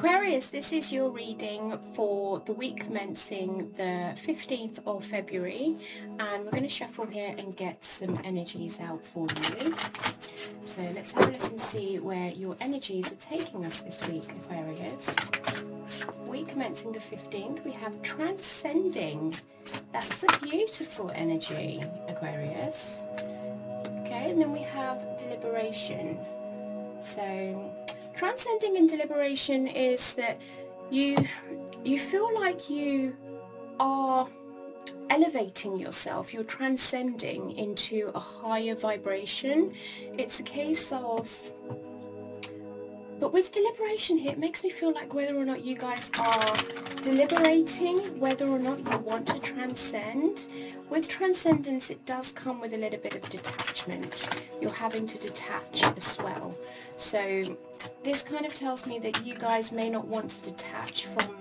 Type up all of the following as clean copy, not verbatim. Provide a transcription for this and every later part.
Aquarius, this is your reading for the week commencing the 15th of February, and we're going to shuffle here and get some energies out for you. So let's have a look and see where your energies are taking us this week, Aquarius. Week commencing the 15th, we have transcending. That's a beautiful energy, Aquarius. Okay, and then we have deliberation. So transcending and deliberation is that you feel like you are elevating yourself, you're transcending into a higher vibration. It's a case of, but with deliberation here, it makes me feel like whether or not you guys are deliberating, whether or not you want to transcend. With transcendence, it does come with a little bit of detachment. You're having to detach as well. So this kind of tells me that you guys may not want to detach from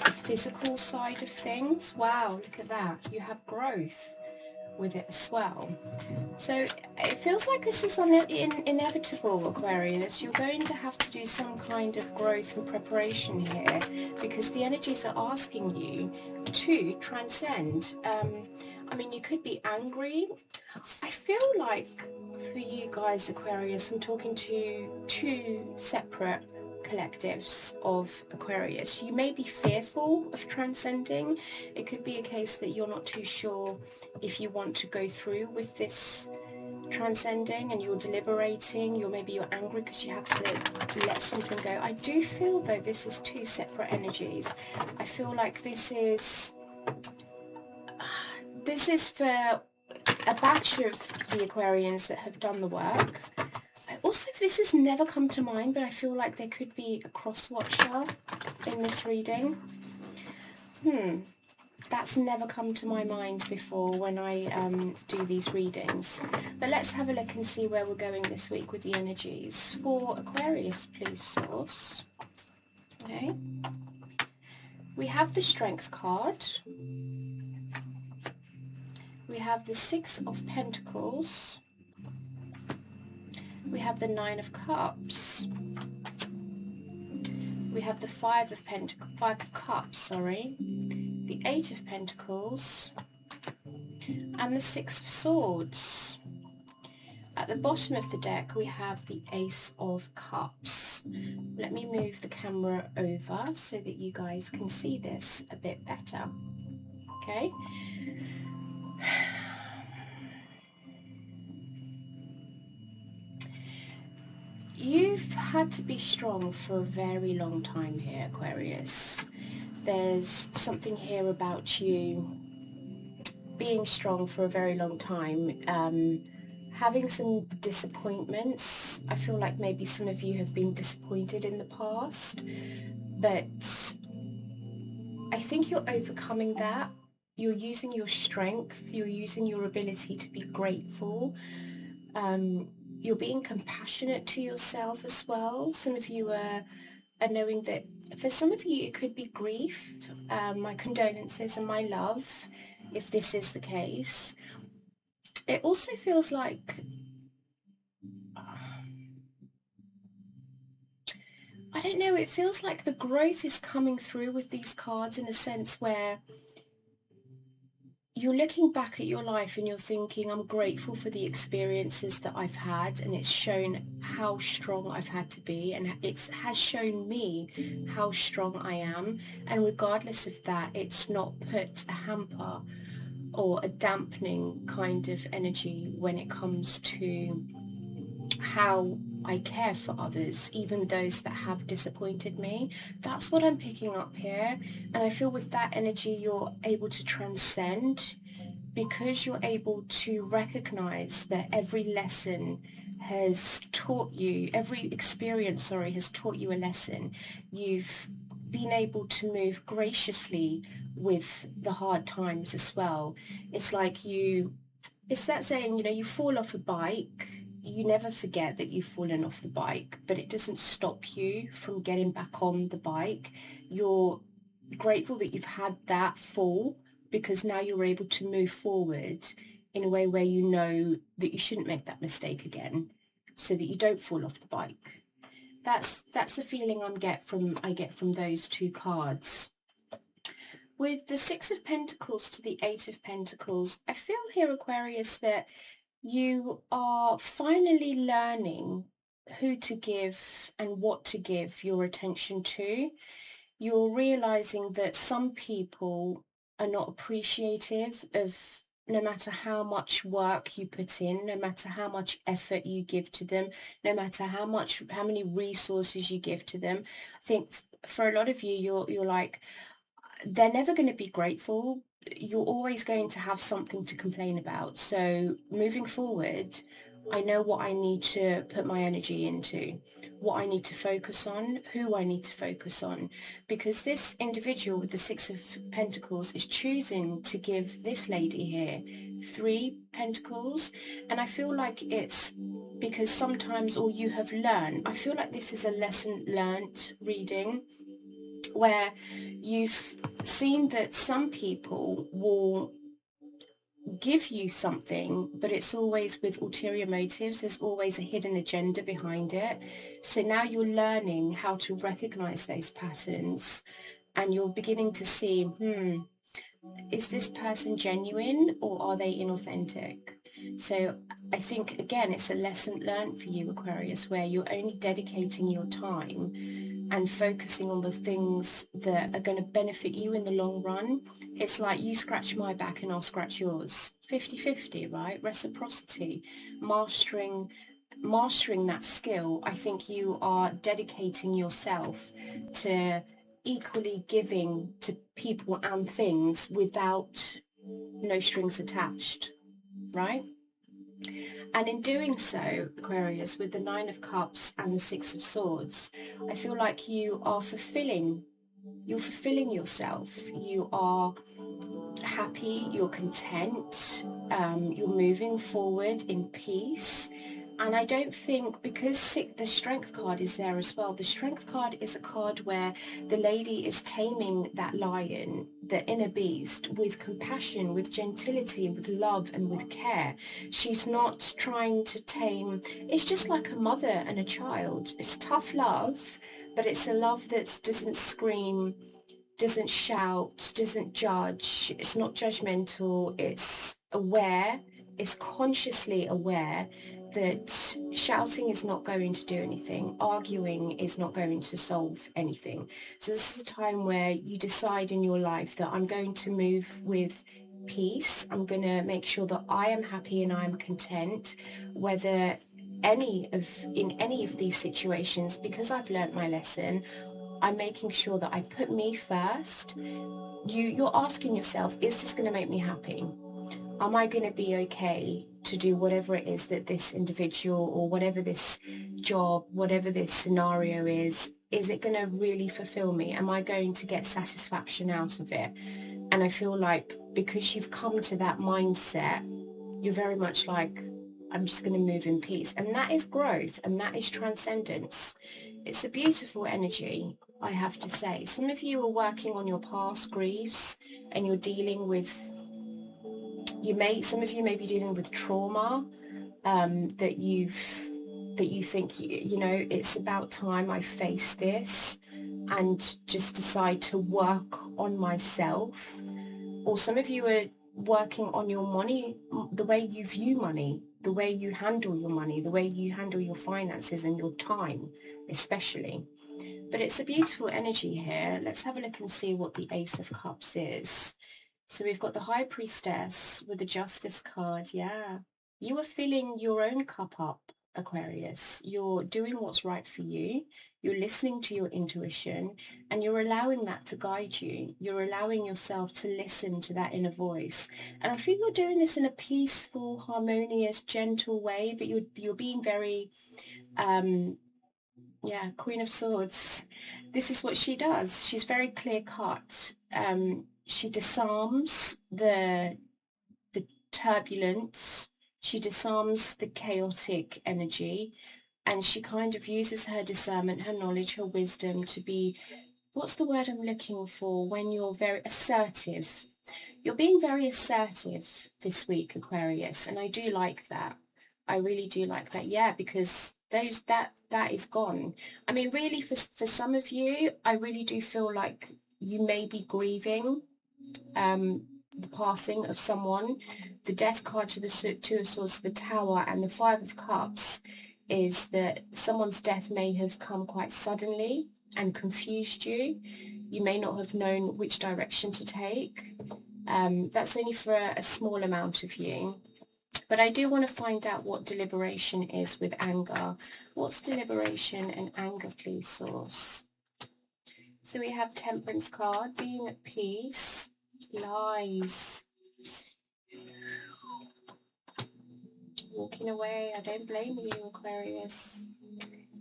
the physical side of things. Wow, look at that. You have growth with it as well. So it feels like this is inevitable, Aquarius. You're going to have to do some kind of growth and preparation here because the energies are asking you to transcend. I mean, you could be angry. I feel like for you guys, Aquarius, I'm talking to two separate collectives of Aquarius. You may be fearful of transcending. It could be a case that you're not too sure if you want to go through with this transcending and you're deliberating. Maybe you're angry because you have to let something go. I do feel though this is two separate energies. I feel like this is for a batch of the Aquarians that have done the work. Also, this has never come to mind, but I feel like there could be a cross-watcher in this reading. That's never come to my mind before when I do these readings. But let's have a look and see where we're going this week with the energies. For Aquarius, please, Source. Okay. We have the Strength card. We have the Six of Pentacles. We have the Nine of Cups. We have the Five of Cups, the Eight of Pentacles, and the Six of Swords. At the bottom of the deck, we have the Ace of Cups. Let me move the camera over so that you guys can see this a bit better. Okay. You've had to be strong for a very long time here, Aquarius. There's something here about you being strong for a very long time, having some disappointments. I feel like maybe some of you have been disappointed in the past, but I think you're overcoming that. You're using your strength, you're using your ability to be grateful. You're being compassionate to yourself as well. Some of you are knowing that for some of you it could be grief. My condolences and my love if this is the case. It also feels like I don't know, it feels like the growth is coming through with these cards in a sense where you're looking back at your life and you're thinking, I'm grateful for the experiences that I've had, and it's shown how strong I've had to be, and it has shown me how strong I am. And regardless of that, it's not put a hamper or a dampening kind of energy when it comes to how I care for others, even those that have disappointed me. That's what I'm picking up here. And I feel with that energy, you're able to transcend because you're able to recognize that every lesson has taught you, every experience, has taught you a lesson. You've been able to move graciously with the hard times as well. It's like it's that saying, you fall off a bike, you never forget that you've fallen off the bike, but it doesn't stop you from getting back on the bike. You're grateful that you've had that fall because now you're able to move forward in a way where you know that you shouldn't make that mistake again so that you don't fall off the bike. That's the feeling I get from those two cards. With the Six of Pentacles to the Eight of Pentacles, I feel here, Aquarius, that you are finally learning who to give and what to give your attention to. You're realizing that some people are not appreciative of no matter how much work you put in, no matter how much effort you give to them, no matter how many resources you give to them. I think for a lot of you, you're like, they're never going to be grateful. You're always going to have something to complain about. So moving forward, I know what I need to put my energy into, what I need to focus on, who I need to focus on, because this individual with the Six of Pentacles is choosing to give this lady here Three Pentacles. And I feel like it's because sometimes, or you have learned, I feel like this is a lesson learnt reading, where you've seen that some people will give you something, but it's always with ulterior motives. There's always a hidden agenda behind it. So now you're learning how to recognize those patterns, and you're beginning to see, is this person genuine or are they inauthentic? So I think, again, it's a lesson learned for you, Aquarius, where you're only dedicating your time and focusing on the things that are going to benefit you in the long run. It's like you scratch my back and I'll scratch yours. 50-50, right? Reciprocity, mastering that skill. I think you are dedicating yourself to equally giving to people and things without no strings attached, right? And in doing so, Aquarius, with the Nine of Cups and the Six of Swords, I feel like you are fulfilling yourself. You are happy, you're content, you're moving forward in peace. And I don't think, because the Strength card is there as well, the Strength card is a card where the lady is taming that lion, the inner beast, with compassion, with gentility, with love and with care. She's not trying to tame. It's just like a mother and a child. It's tough love, but it's a love that doesn't scream, doesn't shout, doesn't judge. It's not judgmental. It's aware. It's consciously aware that shouting is not going to do anything. Arguing is not going to solve anything. So this is a time where you decide in your life that I'm going to move with peace. I'm going to make sure that I am happy and I'm content, whether in any of these situations, because I've learnt my lesson. I'm making sure that I put me first. You're asking yourself, is this going to make me happy? Am I going to be okay to do whatever it is that this individual, or whatever this job, whatever this scenario is it going to really fulfill me? Am I going to get satisfaction out of it? And I feel like because you've come to that mindset, you're very much like, I'm just going to move in peace. And that is growth, and that is transcendence. It's a beautiful energy, I have to say. Some of you are working on your past griefs, and you're dealing with, some of you may be dealing with trauma, that you think, it's about time I face this and just decide to work on myself. Or some of you are working on your money, the way you view money, the way you handle your money, the way you handle your finances and your time, especially. But it's a beautiful energy here. Let's have a look and see what the Ace of Cups is. So we've got the High Priestess with the Justice card. Yeah. You are filling your own cup up, Aquarius. You're doing what's right for you. You're listening to your intuition, and you're allowing that to guide you. You're allowing yourself to listen to that inner voice. And I feel you're doing this in a peaceful, harmonious, gentle way, but you're being very, Queen of Swords. This is what she does. She's very clear cut. She disarms the turbulence. She disarms the chaotic energy, and she kind of uses her discernment, her knowledge, her wisdom to be, what's the word I'm looking for, when you're very assertive. You're being very assertive this week, Aquarius, and I do like that. I really do like that, because that is gone. I mean, really, for some of you, I really do feel like you may be grieving the passing of someone. The Death card to the Two of Swords, the Tower, and the Five of Cups is that someone's death may have come quite suddenly and confused you. You may not have known which direction to take. That's only for a small amount of you. But I do want to find out what deliberation is with anger. What's deliberation and anger, please, Source? So we have Temperance card, being at peace, lies, walking away. I don't blame you, Aquarius.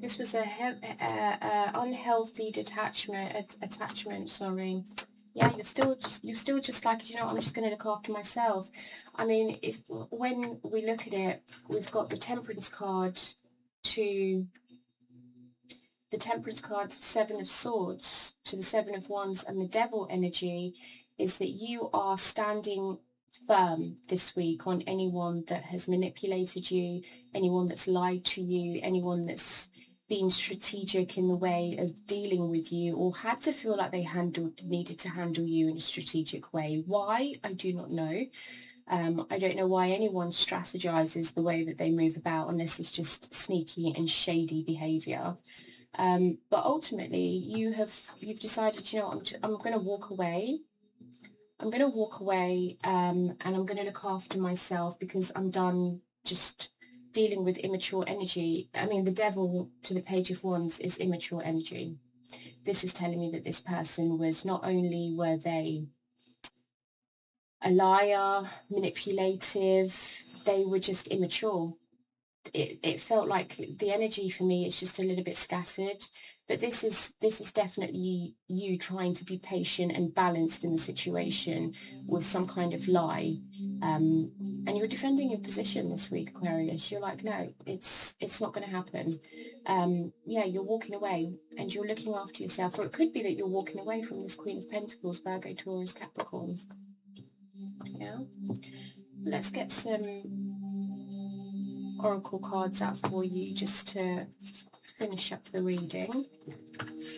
This was a unhealthy attachment. Sorry. Yeah, you're still just like, you know, I'm just going to look after myself. I mean, when we look at it, we've got the Temperance card to the Temperance card to the Seven of Swords to the Seven of Wands, and the Devil energy is that you are standing firm this week on anyone that has manipulated you, anyone that's lied to you, anyone that's been strategic in the way of dealing with you, or had to feel like they needed to handle you in a strategic way. Why? I do not know. I don't know why anyone strategizes the way that they move about unless it's just sneaky and shady behavior. But ultimately, you've decided, you know, I'm going to walk away. I'm going to walk away, and I'm going to look after myself because I'm done just dealing with immature energy. I mean, the Devil to the Page of Wands is immature energy. This is telling me that this person was, not only were they a liar, manipulative, they were just immature. It felt like the energy for me is just a little bit scattered, but this is definitely you trying to be patient and balanced in the situation with some kind of lie, and you're defending your position this week, Aquarius. You're like, no, it's not going to happen. Yeah, you're walking away and you're looking after yourself, or it could be that you're walking away from this Queen of Pentacles, Virgo, Taurus, Capricorn. Yeah, let's get some oracle cards out for you just to finish up the reading.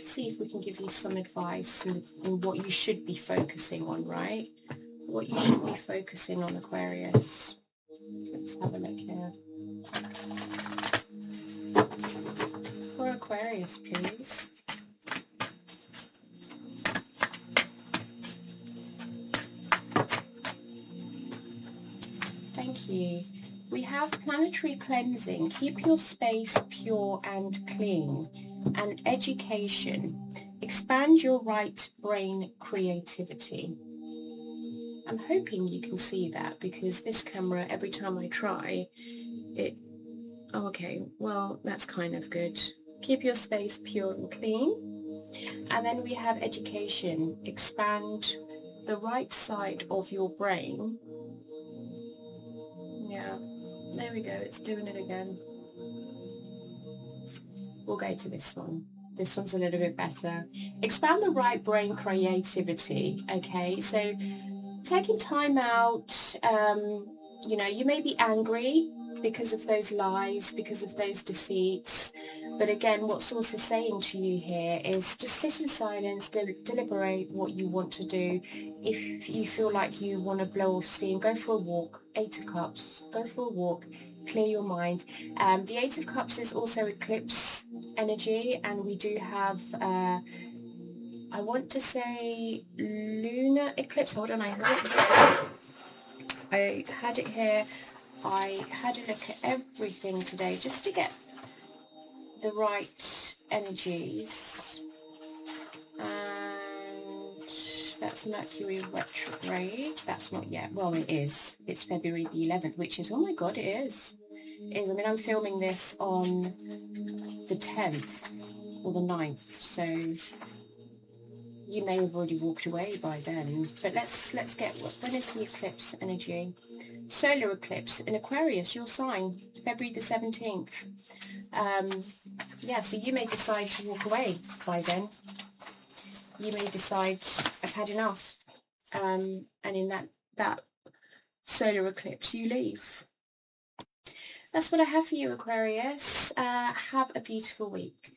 See if we can give you some advice in what you should be focusing on, right? What you should be focusing on, Aquarius. Let's have a look here. For Aquarius, please. Thank you. We have planetary cleansing, keep your space pure and clean, and education, expand your right brain creativity. I'm hoping you can see that because this camera, every time I try, it... Oh, okay, well, that's kind of good. Keep your space pure and clean. And then we have education, expand the right side of your brain. Yeah. There we go, it's doing it again. We'll go to this one. This one's a little bit better. Expand the right brain creativity, okay? So taking time out, you know, you may be angry because of those lies, because of those deceits. But again, what Source is saying to you here is just sit in silence, deliberate what you want to do. If you feel like you want to blow off steam, go for a walk. Eight of Cups, go for a walk, clear your mind. The Eight of Cups is also eclipse energy, and we do have, I want to say lunar eclipse. Hold on, I had it here. I had a look at everything today just to get the right energies, and that's Mercury retrograde. That's not yet. Well, it is. It's February the 11th, which is, oh my god, it is. I mean, I'm filming this on the 10th or the 9th, so you may have already walked away by then. But let's get, when is the eclipse energy? Solar eclipse in Aquarius, your sign, February the 17th. Yeah, so you may decide to walk away by then. You may decide, I've had enough. And in that solar eclipse, you leave. that's what I have for you, Aquarius. Have a beautiful week.